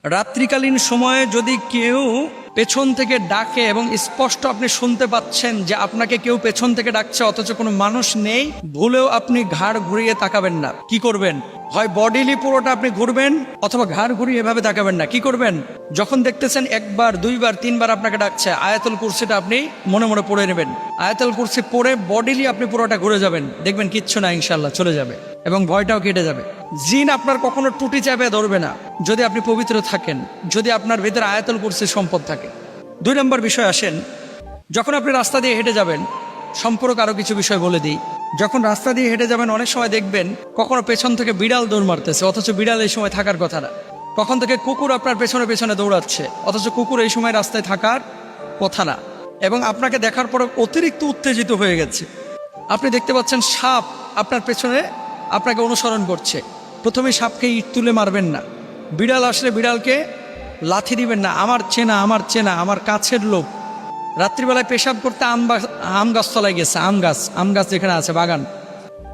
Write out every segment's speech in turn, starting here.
রাত্রিকালীন সময়ে যদি কেউ পেছন থেকে ডাকে এবং স্পষ্ট আপনি শুনতে পাচ্ছেন যে আপনাকে কেউ পেছন থেকে ডাকছে অথচ কোনো মানুষ নেই, ভুলেও আপনি ঘাড় ঘুরিয়ে তাকাবেন না। কি করবেন? হয় বডিলি পুরোটা আপনি ঘুরবেন অথবা ঘাড় ঘুরিয়ে এভাবে তাকাবেন না। কি করবেন? যখন দেখতেছেন একবার, দুইবার, তিনবার আপনাকে ডাকছে, আয়াতুল কুরসিটা আপনি মনে মনে পড়ে নেবেন। আয়াতুল কুরসি পড়ে বডিলি আপনি পুরোটা ঘুরে যাবেন, দেখবেন কিচ্ছু না, ইনশাল্লাহ চলে যাবে এবং ভয়টাও কেটে যাবে। জিন আপনার কখনো টুটি চাপে ধরবে না যদি আপনি পবিত্র থাকেন, যদি আপনার ভিতরে আয়াতুল কুরসির সম্পদ থাকে। 2 নম্বর বিষয় আসেন, যখন আপনি রাস্তা দিয়ে হেঁটে যাবেন, সম্পর্ক আরও কিছু বিষয় বলে দিই। যখন রাস্তা দিয়ে হেঁটে যাবেন অনেক সময় দেখবেন কখনো পেছন থেকে বিড়াল দৌড় মারতেছে অথচ বিড়াল এই সময় থাকার কথা না। কখন থেকে কুকুর আপনার পেছনে পেছনে দৌড়াচ্ছে অথচ কুকুর এই সময় রাস্তায় থাকার কথা না, এবং আপনাকে দেখার পরে অতিরিক্ত উত্তেজিত হয়ে গেছে। আপনি দেখতে পাচ্ছেন সাপ আপনার পেছনে আপনাকে অনুসরণ করছে, প্রথমে সাপকে ইট তুলে মারবেন না। বিড়াল আসলে বিড়ালকে লাথি দিবেন না। আমার চেনা, আমার কাছের লোক রাত্রিবেলায় পেশাব করতে আম গাছতলায় গেছে, আম গাছ যেখানে আছে বাগান,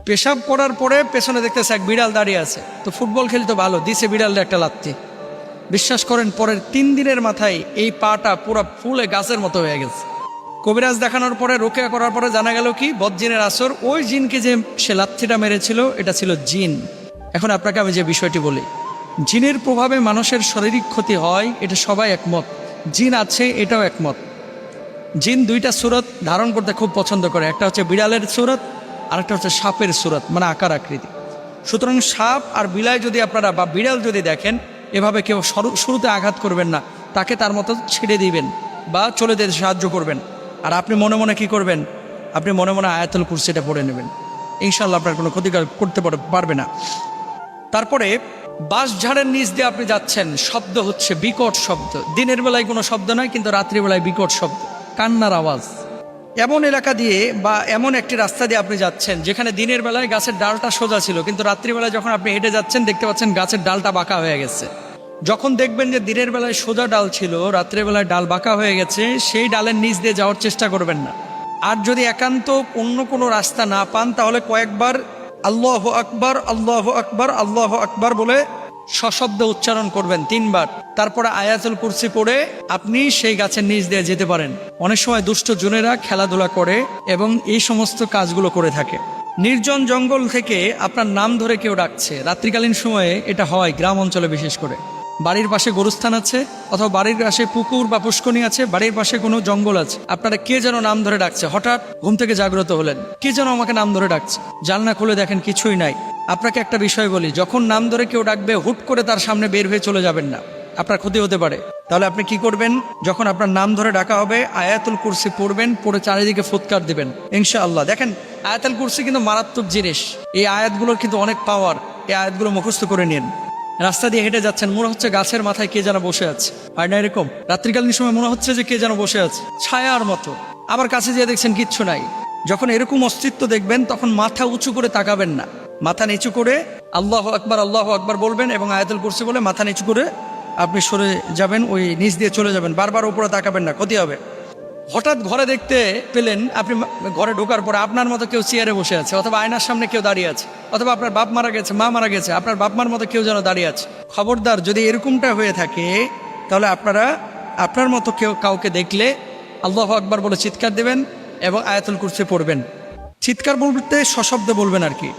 পেশাব করার পরে পেছনে দেখতেছে এক বিড়াল দাঁড়িয়ে আছে। তো ফুটবল খেলি তো ভালো, দিছে বিড়ালের একটা লাথি। বিশ্বাস করেন পরের 3 দিনের মাথায় এই পাটা পুরো ফুলে গাছের মতো হয়ে গেছে। কবিরাজ দেখানোর পরে, রোকেয়া করার পরে জানা গেল কি বদজিনের আসর। ওই জিনকে যে সে লাথিটা মেরেছিল এটা ছিল জিন। এখন আপনাকে আমি যে বিষয়টি বলি, জিনের প্রভাবে মানুষের শারীরিক ক্ষতি হয়, এটা সবাই একমত। জিন আছে, এটাও একমত। জিন 2টা সুরত ধারণ করতে খুব পছন্দ করে, একটা হচ্ছে বিড়ালের সুরত আর একটা হচ্ছে সাপের সুরত, মানে আকার আকৃতি। সুতরাং সাপ আর বিলাই যদি আপনারা বা বিড়াল যদি দেখেন, এভাবে কেউ শুরুতে আঘাত করবেন না, তাকে তার মতো ছেড়ে দিবেন বা চলে যেতে সাহায্য করবেন। আর আপনি মনে মনে কি করবেন? আপনি মনে মনে আয়াতুল কুরসিটা পড়ে নেবেন, ইনশাল্লাহ আপনার কোনো ক্ষতি করতে পারবে না। তারপরে বাঁশঝাড়ের নিচ দিয়ে আপনি যাচ্ছেন, শব্দ হচ্ছে বিকট শব্দ। দিনের বেলায় কোনো শব্দ নয়, কিন্তু রাত্রিবেলায় বিকট শব্দ, কান্নার আওয়াজ। এমন এলাকা দিয়ে বা এমন একটি রাস্তা দিয়ে আপনি যাচ্ছেন যেখানে দিনের বেলায় গাছের ডালটা সোজা ছিল, কিন্তু রাত্রিবেলায় যখন আপনি হেঁটে যাচ্ছেন দেখতে পাচ্ছেন গাছের ডালটা বাঁকা হয়ে গেছে। যখন দেখবেন যে দিনের বেলায় সোজা ডাল ছিল, রাত্রিবেলায় ডাল বাঁকা হয়ে গেছে, সেই ডালের নিচ দিয়ে যাওয়ার চেষ্টা করবেন না। আর যদি একান্ত অন্য কোনো রাস্তা না পান, তাহলে কয়েকবার আল্লাহু আকবার, আল্লাহু আকবার, আল্লাহু আকবার বলে সশব্দ উচ্চারণ করবেন 3 বার। তারপরে আয়াতুল কুরসি পড়ে আপনি সেই গাছের নিচ দিয়ে যেতে পারেন। অনেক সময় দুষ্ট জনেরা খেলাধুলা করে এবং এই সমস্ত কাজগুলো করে থাকে। নির্জন জঙ্গল থেকে আপনার নাম ধরে কেউ ডাকছে, রাত্রিকালীন সময়ে এটা হয় গ্রাম অঞ্চলে বিশেষ করে। বাড়ির পাশে গরুস্থান আছে অথবা বাড়ির পাশে পুকুর বা পুষ্করণী আছে, বাড়ির পাশে কোনো জঙ্গল আছে, আপনারা কে যেন নাম ধরে ডাকছে। হঠাৎ ঘুম থেকে জাগ্রত হলেন, কে যেন আমাকে নাম ধরে ডাকছে, জানলা খুলে দেখেন কিছুই নাই। আপনাকে একটা বিষয় বলি, যখন নাম ধরে কেউ ডাকবে হুট করে তার সামনে বের হয়ে চলে যাবেন না, আপনার ক্ষতি হতে পারে। তাহলে আপনি কি করবেন? যখন আপনার নাম ধরে ডাকা হবে আয়াতুল কুরসি পড়বেন, পড়ে চারিদিকে ফুৎকার দিবেন ইনশাআল্লাহ। দেখেন আয়াতুল কুরসি কিন্তু মারাত্মক জিনিস, এই আয়াতগুলোর কিন্তু অনেক পাওয়ার। এই আয়াতগুলো মুখস্থ করে নিন। রাস্তা দিয়ে হেঁটে যাচ্ছেন, মনে হচ্ছে গাছের মাথায় কে যেন বসে আছে, হয় না এরকম? রাত্রিকালীন সময় মনে হচ্ছে যে কে যেন বসে আছে ছায়ার মতো, আবার কাছে যেয়ে দেখছেন কিচ্ছু নাই। যখন এরকম অস্তিত্ব দেখবেন তখন মাথা উঁচু করে তাকাবেন না, মাথা নিচু করে আল্লাহু আকবার বলবেন এবং আয়াতুল কুরসি বলে মাথা নিচু করে আপনি সরে যাবেন, ওই নিচ দিয়ে চলে যাবেন। বারবার উপরে তাকাবেন না, ক্ষতি হবে। হঠাৎ ঘরে দেখতে পেলেন, আপনি ঘরে ঢোকার পরে আপনার মতো কেউ চেয়ারে বসে আছে অথবা আয়নার সামনে কেউ দাঁড়িয়ে আছে, অথবা আপনার বাপ মারা গেছে, মা মারা গেছে, আপনার বাপ মার মতো কেউ যেন দাঁড়িয়ে আছে। খবরদার, যদি এরকমটা হয়ে থাকে তাহলে আপনারা আপনার মতো কাউকে দেখলে আল্লাহু আকবার বলে চিৎকার দেবেন এবং আয়াতুল কুরসি পড়বেন। চিৎকার বলতে সশব্দে বলবেন আর কি।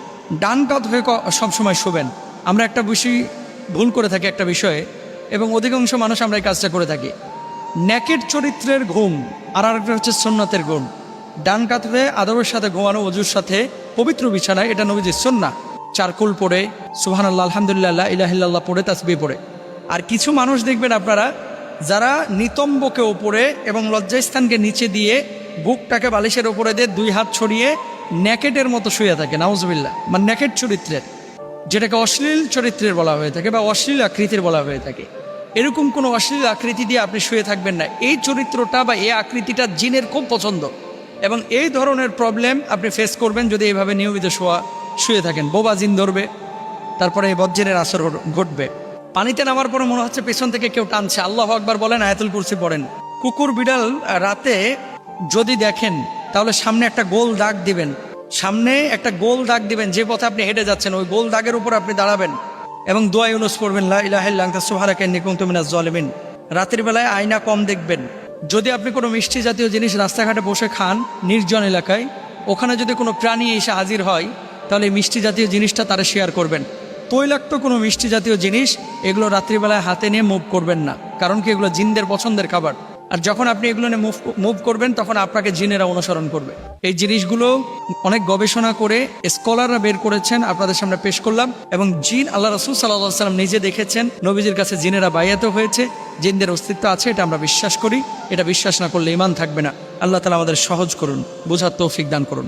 ডান কাত হয়ে সবসময় শোবেন। আমরা একটা বিষয় ভুল করে থাকি একটা বিষয়ে, এবং অধিকাংশ মানুষ আমরা এই কাজটা করে থাকি। নেকেট চরিত্রের ঘুম আর আরেকটা হচ্ছে সুন্নতের ঘুম। ডান কাত হয়ে আদবের সাথে ঘুমানো, অজুর সাথে পবিত্র বিছানায়, এটা নবীজির সুন্নাহ। চারকুল পড়ে, সুবহানাল্লাহ, আলহামদুলিল্লাহ, লা ইলাহা ইল্লাল্লাহ পড়ে, তাসবিহ পড়ে। আর কিছু মানুষ দেখবেন আপনারা, যারা নিতম্বকে ওপরে এবং লজ্জাস্থানকে নিচে দিয়ে বুকটাকে বালিশের ওপরে দিয়ে 2 হাত ছড়িয়ে নেকেটের মতো শুয়ে থাকে, নাউজুবিল্লাহ। মানে নেকেট চরিত্রের, যেটাকে অশ্লীল চরিত্রের বলা হয়ে থাকে বা অশ্লীল আকৃতির বলা হয়ে থাকে। এরকম কোনো অশ্লীল আকৃতি দিয়ে আপনি শুয়ে থাকবেন না। এই চরিত্রটা বা এই আকৃতিটা জিনের খুব পছন্দ, এবং এই ধরনের প্রবলেম আপনি ফেস করবেন যদি এইভাবে নিয়মিত শুয়ে থাকেন। বোবা জিন ধরবে, তারপরে এই বজ্জিনের আসর ঘটবে। পানিতে নামার পরে মনে হচ্ছে পেছন থেকে কেউ টানছে, আল্লাহু আকবার বলেন, আয়াতুল কুরসি পড়েন। কুকুর বিড়াল রাতে যদি দেখেন তাহলে সামনে একটা গোল দাগ দিবেন, যে পথে আপনি হেঁটে যাচ্ছেন ওই গোল দাগের উপর আপনি দাঁড়াবেন। এবং দোয়া ইউনুস পড়বেন, লা ইলাহা ইল্লা আনতা সুবহানাকা ইন্নী কুনতু মিনাজ জালিমিন। রাতের বেলায় আয়না কম দেখবেন। যদি আপনি কোনো মিষ্টি জাতীয় জিনিস রাস্তাঘাটে বসে খান নির্জন এলাকায়, ওখানে যদি কোনো প্রাণী এসে হাজির হয়, তাহলে এই মিষ্টি জাতীয় জিনিসটা তারা শেয়ার করবেন। তৈলাক্ত কোনো মিষ্টি জাতীয় জিনিস এগুলো রাত্রিবেলায় হাতে নিয়ে মুভ করবেন না, কারণ কি এগুলো জিনদের পছন্দের খাবার। আর যখন আপনি এগুলো নিয়ে মুভ করবেন, তখন আপনাকে জিনেরা অনুসরণ করবে। এই জিনিসগুলো অনেক গবেষণা করে স্কলাররা বের করেছেন, আপনাদের সামনে পেশ করলাম। এবং জিন, আল্লাহ রাসূল সাল্লাল্লাহু আলাইহি সাল্লাম নিজে দেখেছেন, নবীজির কাছে জিনেরা বাইয়াত হয়েছে, জিনদের অস্তিত্ব আছে, এটা আমরা বিশ্বাস করি। এটা বিশ্বাস না করলে ঈমান থাকবে না। আল্লাহ তাআলা আমাদের সহজ করুন, বোঝার তৌফিক দান করুন।